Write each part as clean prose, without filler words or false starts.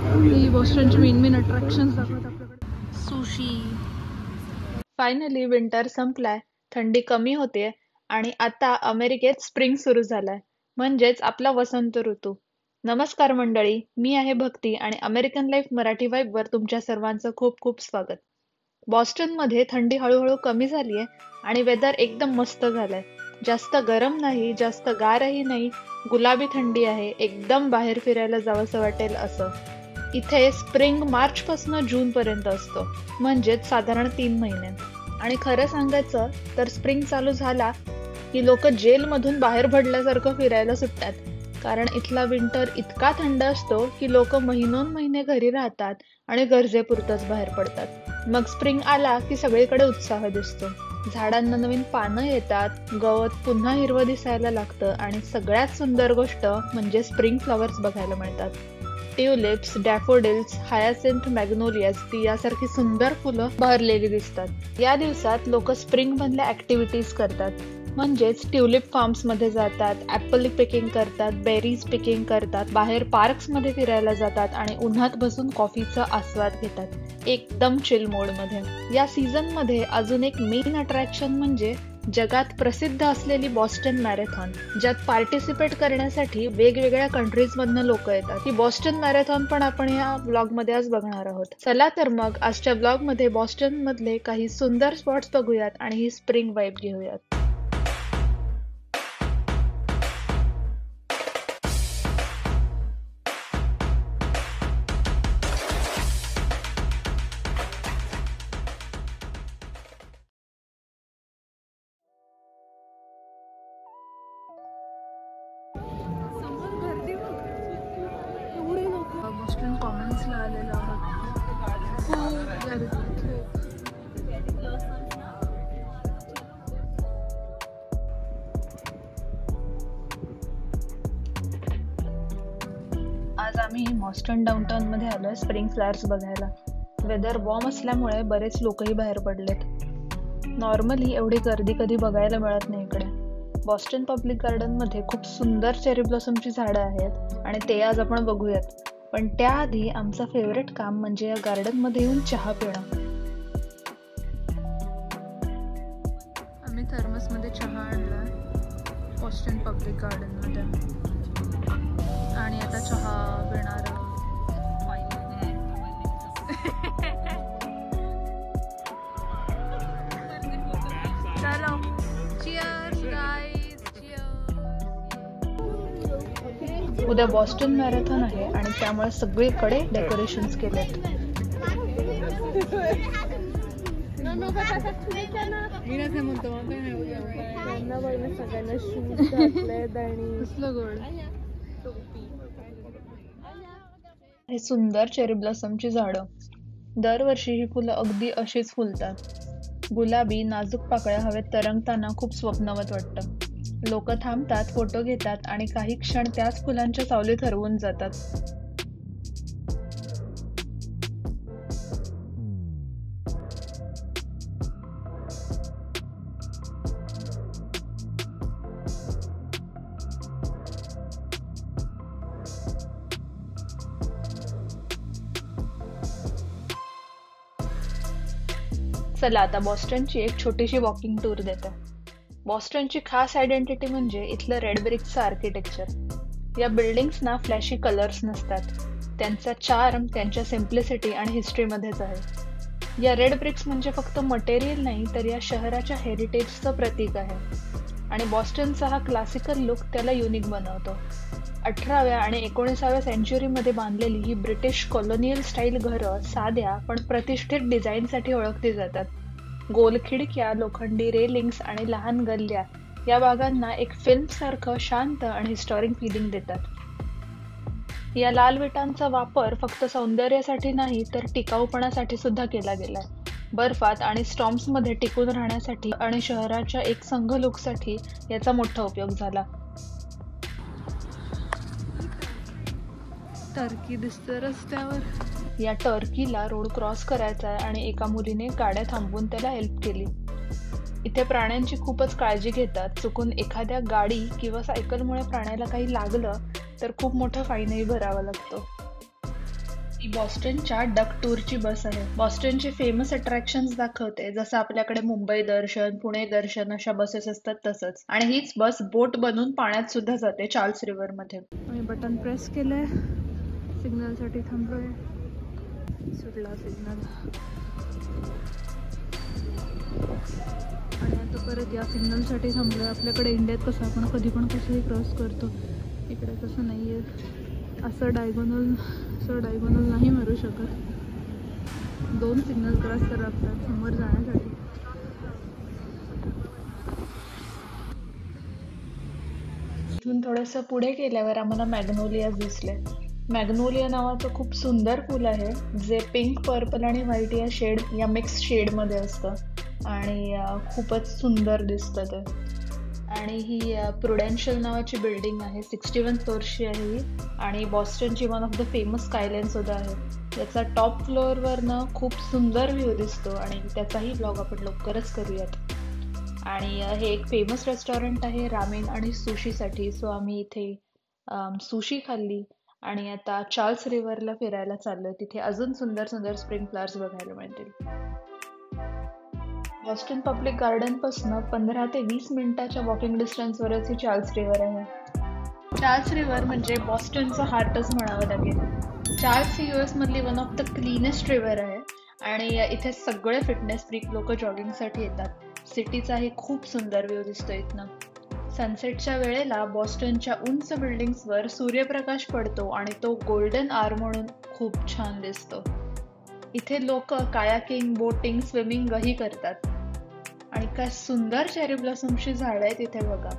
ही बॉस्टनची main attractions दाखवत आपल्याकडे. Sushi. Finally winter संपलाय, थंडी कमी होते आणि आता अमेरिकेत स्प्रिंग सुरू झालाय, म्हणजेच आपला वसंत ऋतू. नमस्कार मंडळी, मी आहे भक्ती आणि अमेरिकन लाईफ मराठी वाईबवर तुमच्या सर्वांचं खूप खूप स्वागत. बॉस्टनमध्ये थंडी हळूहळू कमी झालीये आणि वेदर एकदम मस्त झालंय. जास्त गरम नाही, जास्त गारही नाही, गुलाबी थंडी आहे, एकदम बाहेर फिरायला जावंसं वाटेल असं. इथे स्प्रिंग मार्च पासून जून पर्यंत असतो, म्हणजेच साधारण 3 महिने. आणि खरं सांगायचं तर स्प्रिंग चालू झाला की लोक जेलमधून बाहेर पडल्यासारखं फिरायला सुटतात, कारण इथला विंटर इतका थंड असतो की लोक महिनोन महिने घरी राहतात आणि गरजेपुरतच बाहेर पडतात. मग स्प्रिंग आला की सगळीकडे उत्साह दिसतो, झाडांना नवीन पानं येतात, गवत पुन्हा हिरवं दिसायला लागतं आणि सगळ्यात सुंदर गोष्ट म्हणजे स्प्रिंग फ्लॉवर्स बघायला मिळतात. ट्युलिप्स, डॅफोडिल्स, हायासिंथ, मॅग्नोलियाज यासारखी सुंदर फुलं बहरलेली दिसतात. या दिवसात लोक स्प्रिंग मधल्या ऍक्टिव्हिटीज करतात, म्हणजेच ट्युलिप फार्म्स मध्ये जातात, ऍपल पिकिंग करतात, बेरीज पिकिंग करतात, बाहेर पार्क्स मध्ये फिरायला जातात आणि उन्हात बसून कॉफीचा आस्वाद घेतात, एकदम चिल मोड मध्ये. या सीझन मध्ये अजून एक मेन अट्रॅक्शन म्हणजे जगात प्रसिद्ध असलेली बॉस्टन मॅरेथॉन, ज्यात पार्टिसिपेट करण्यासाठी वेगवेगळ्या कंट्रीज मधनं लोक येतात. ही बॉस्टन मॅरेथॉन पण आपण या ब्लॉग मध्ये आज बघणार आहोत. चला तर मग आजच्या ब्लॉग मध्ये बॉस्टन मधले काही सुंदर स्पॉट्स बघूयात आणि ही स्प्रिंग वाईब घेऊयात. बॉस्टन कॉमन्सला आलेलो आहोत. खूप गर्दी. आज आम्ही बॉस्टन डाऊनटाउन मध्ये आलोय स्प्रिंग फ्लावर्स बघायला. वेदर वॉर्म असल्यामुळे बरेच लोकही बाहेर पडलेत. नॉर्मली एवढी गर्दी कधी बघायला मिळत नाही इकडे. बॉस्टन पब्लिक गार्डन मध्ये खूप सुंदर चेरी ब्लॉसमची झाडं आहेत आणि ते आज आपण बघूयात. पण त्याआधी आमचं फेवरेट काम म्हणजे या गार्डन मध्ये येऊन चहा पिणं. आम्ही थर्मस मध्ये चहा आणलाय बॉस्टन पब्लिक गार्डन मध्ये आणि आता चहा पिणार. चलो, चिअर्स गाईज, चिअर्स. उद्या बॉस्टन मॅरेथॉन आहे आणि त्यामुळे सगळीकडे डेकोरेशन्स केलेत. हे सुंदर चेरी ब्लॉसमची झाडं. दरवर्षी ही फुलं अगदी अशीच फुलतात. गुलाबी नाजूक पाकळ्या हवेत तरंगताना खूप स्वप्नवत वाटतं. लोक थांबतात, फोटो घेतात आणि काही क्षण त्याच फुलांच्या सावलीत हरवून जातात. चला आता बॉस्टनची एक छोटीशी वॉकिंग टूर देते. बॉस्टनची खास आयडेंटिटी म्हणजे इथलं रेड ब्रिक्सचं आर्किटेक्चर. या बिल्डिंग्सना फ्लॅशी कलर्स नसतात. त्यांचा चार्म त्यांच्या सिम्प्लिसिटी आणि हिस्ट्रीमध्येच आहे. या रेड ब्रिक्स म्हणजे फक्त मटेरियल नाही, तर या शहराच्या हेरिटेजचं प्रतीक आहे. आणि बॉस्टनचा हा क्लासिकल लुक त्याला युनिक बनवतो. 18व्या आणि 19व्या सेंचुरीमध्ये बांधलेली ही ब्रिटिश कॉलोनियल स्टाईल घरं साध्या पण प्रतिष्ठित डिझाईनसाठी ओळखली जातात. गोल खिडक्या, लोखंडी रेलिंग्स आणि लहान गल्ल्या या भागांना एक फिल्मसारखं शांत आणि हिस्टॉरिक फिलिंग देतात. या लाल विटांचा वापर फक्त सौंदर्यासाठी नाही तर टिकाऊपणासाठी सुद्धा केला गेलाय. बर्फात आणि स्टॉर्म्समध्ये टिकून राहण्यासाठी आणि शहराच्या एक संघ लुकसाठी याचा मोठा उपयोग झाला. टर्की दिसतं रस्त्यावर. या टर्कीला रोड क्रॉस करायचा आहे आणि एका मुलीने गाड्या थांबवून त्याला हेल्प केली. इथे प्राण्यांची खूपच काळजी घेतात. चुकून एखाद्या गाडी किंवा सायकलमुळे प्राण्याला काही लागलं तर खूप मोठा फाईनही भरावा लागतो. ही बॉस्टनच्या डक टूरची बस आहे. बॉस्टनचे फेमस अट्रॅक्शन्स दाखवते, जसं आपल्याकडे मुंबई दर्शन, पुणे दर्शन अशा बसेस असतात तसंच. आणि हीच बस बोट बनून पाण्यात सुद्धा जाते चार्ल्स रिव्हर मध्ये. मी बटन प्रेस केलंय, सिग्नल साठी थांबलोय. सुटला सिग्नल आणि आता परत या सिग्नल साठी थांबलोय. आपल्याकडे इंडियात कसं आपण कधी पण कसंही क्रॉस करतो, इकडे कसं नाहीये. असं डायगोनल नाही मारू शकत. 2 सिग्नल क्रॉस करावं लागतात समोर जाण्यासाठी. इथून थोडंसं पुढे गेल्यावर आम्हाला मॅग्नोलिया दिसले. मॅग्नोलिया नावाचं खूप सुंदर फूल आहे, जे पिंक, पर्पल आणि व्हाईट या मिक्स शेडमध्ये असतं आणि खूपच सुंदर दिसतं ते. आणि ही प्रुडेन्शियल नावाची बिल्डिंग आहे, 61 फ्लोअर्सची आहे ही आणि बॉस्टनची one of the famous skyline सुद्धा आहे. याचा टॉप फ्लोअरवरनं खूप सुंदर व्ह्यू दिसतो आणि त्याचाही ब्लॉग आपण लवकरच करूयात. आणि हे एक फेमस रेस्टॉरंट आहे रामेन आणि सुशीसाठी. सो आम्ही इथे सुशी खाल्ली आणि आता चार्ल्स रिव्हरला फिरायला चाललोय. तिथे अजून सुंदर सुंदर स्प्रिंग फ्लॉवर्स बघायला मिळतील. बॉस्टन पब्लिक गार्डन पासून 15 ते 20 मिनिटाच्या वॉकिंग डिस्टन्सवरच ही चार्ल्स रिव्हर आहे. चार्ल्स रिव्हर म्हणजे बॉस्टनचं हार्टच म्हणावं लागेल. चार्ल्स ही US मधली one of the cleanest river आहे आणि इथे सगळे फिटनेस फ्रीक लोक जॉगिंगसाठी येतात. सिटीचाही खूप सुंदर व्ह्यू दिसतो इथनं. सनसेटच्या वेळेला बॉस्टनच्या उंच बिल्डिंग्सवर सूर्यप्रकाश पडतो आणि तो गोल्डन आर म्हणून खूप छान दिसतो. इथे लोक कायाकिंग, बोटिंग, स्विमिंगही करतात आणि काय सुंदर चेरी ब्लॉसमची झाडं आहेत इथे बघा.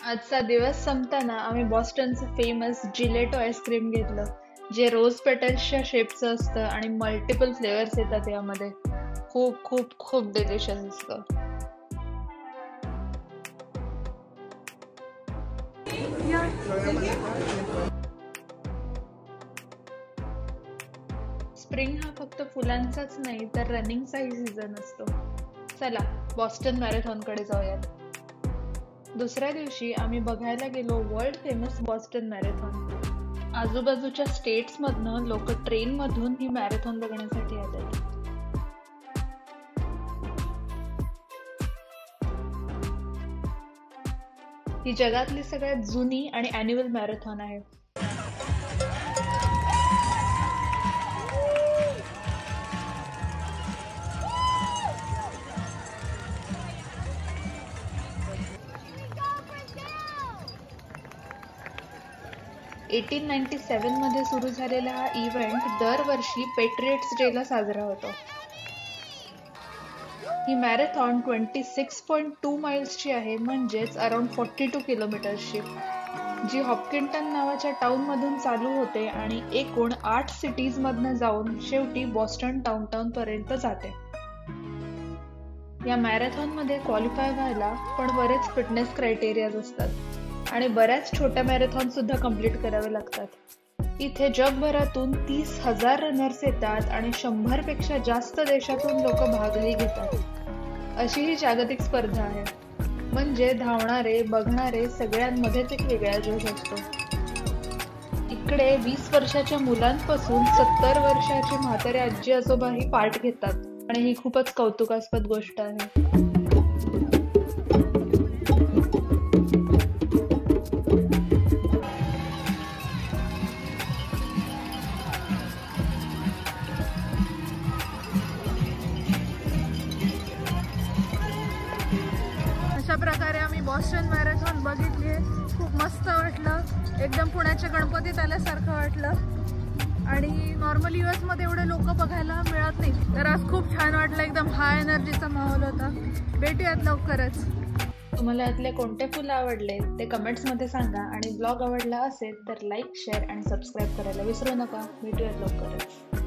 आजचा दिवस संपताना आम्ही बॉस्टनचं फेमस जिलेटो आईस्क्रीम घेतलं, जे रोज पेटल्सच्या शेपचं असतं आणि मल्टिपल फ्लेवर्स येतात यामध्ये. खूप खूप खूप डिलिशियस असतं. स्प्रिंग हा फक्त फुलांचाच नाही तर रनिंगचाही सीझन असतो. चला बॉस्टन मॅरेथॉनकडे जाऊयात. दुसऱ्या दिवशी आम्ही बघायला गेलो वर्ल्ड फेमस बॉस्टन मॅरेथॉन. आजूबाजूच्या स्टेट्समधनं लोक ट्रेनमधून ही मॅरेथॉन बघण्यासाठी येतात. ही जगातली सगळ्यात जुनी आणि अॅन्युअल मॅरेथॉन आहे. एटीन 1997 मध्ये सुरू झालेला हा इव्हेंट दरवर्षी पेट्रियट्स डेला साजरा होतो. ही मॅरेथॉन 26.2 माइल्सची आहे, म्हणजेच अराउंड 42 किलोमीटर्सची, जी हॉपकिन्टन नावाच्या टाउन मधून चालू होते आणि एकूण 8 सिटीज मधनं जाऊन शेवटी बॉस्टन डाउनटाउन पर्यंत जाते. या मॅरेथॉन मध्ये क्वालिफाय व्हायला पण बरेच फिटनेस क्रायटेरियाज असतात आणि बऱ्याच छोट्या मॅरेथॉन सुद्धा कंप्लीट करावे लागतात. इथे जगभरातून 30,000 रनर्स येतात आणि 100 पेक्षा जास्त देशातून लोक भागही घेतात. अशी ही जागतिक स्पर्धा आहे, म्हणजे धावणारे बघणारे सगळ्यांमध्येच एक वेगळा जोश असतो. इकडे 20 वर्षाच्या मुलांपासून 70 वर्षाचे म्हातारे आजी आजोबाही पार्ट घेतात आणि ही खूपच कौतुकास्पद गोष्ट आहे. अशा प्रकारे आम्ही बॉस्टन मॅरेथॉन बघितली. खूप मस्त वाटलं, एकदम पुण्याच्या गणपतीत आल्यासारखं वाटलं आणि नॉर्मली US मध्ये एवढे लोक बघायला मिळत नाही, तर आज खूप छान वाटलं. एकदम हाय एनर्जीचा माहोल होता. भेटूयात लवकरच. तुम्हाला यातले कोणते फुलं आवडले ते कमेंट्समध्ये सांगा आणि ब्लॉग आवडला असेल तर लाईक, शेअर आणि सबस्क्राईब करायला विसरू नका. भेटूयात लवकरच.